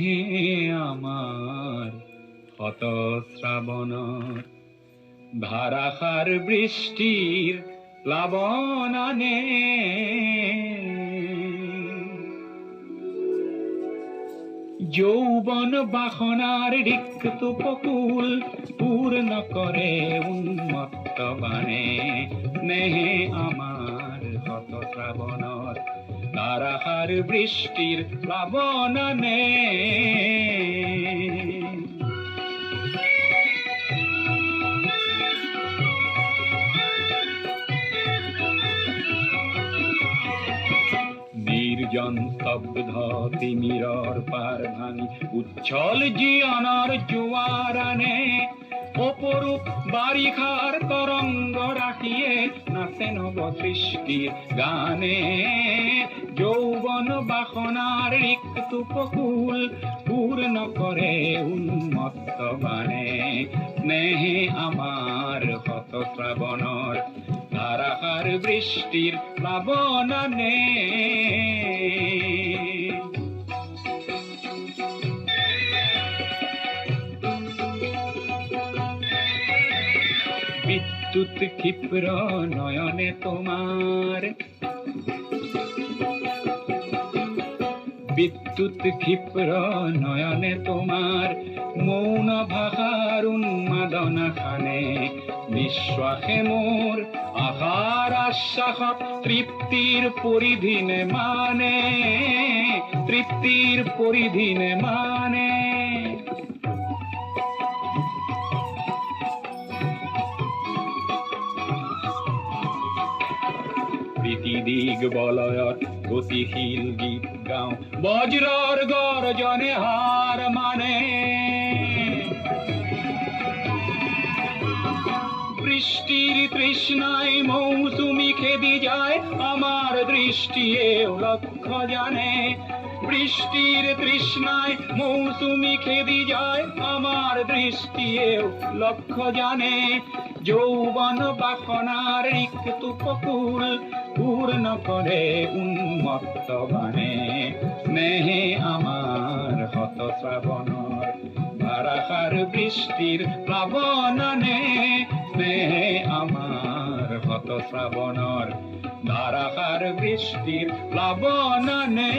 স্নেহে আমার হত শ্রাবণর ধারাসার বৃষ্টির প্লাবনানে যৌবন বাসনার রিক্ত উপকূল পূর্ণ করে উন্মত্ত বাণে স্নেহে আমার হত শ্রাবণর ধারাসার বৃষ্টির প্লাবনানে নির্জন স্তব্ধ তিমিরর পার ভাঙি উচ্ছল জীবনের জোয়ার আনে অপরূপ বারিখার তরঙ্গ রাখিয়ে নাচে নব সৃষ্টির গানে যৌবন বাসনার রিক্ত উপকূল পূর্ণ করে উন্মত্ত বাণে স্নেহে আমার হত শ্রাবণর ধারাসার বৃষ্টির প্লাবনানে বিদ্যুৎ ক্ষিপ্র নয়নে তোমার বিদ্যুৎ ক্ষিপ্র নয়নে তোমার মৌন ভাষার উন্মাদনা খানে নিঃশ্বাসে মোর আহার আশ্বাস তৃপ্তির পরিধিনে মানে তৃপ্তির পরিধিনে মানে দিগ বলয়ত গতিশীল গীত গাও বজ্রর গর্জনে হার মানে বৃষ্টির তৃষ্ণায় মৌসুমি খেদি যায় আমার দৃষ্টি এও লক্ষ্য জানে বৃষ্টির তৃষ্ণায় মৌসুমি খেদি যায় আমার দৃষ্টি এও লক্ষ্য জানে যৌবন বাসনার রিক্ত উপকূল পূর্ণ করে উন্মত্ত বাণে স্নেহে আমার হত শ্রাবণর ধারাসার বৃষ্টির প্লাবনানে স্নেহে আমার হত শ্রাবণর ধারাসার বৃষ্টির প্লাবনানে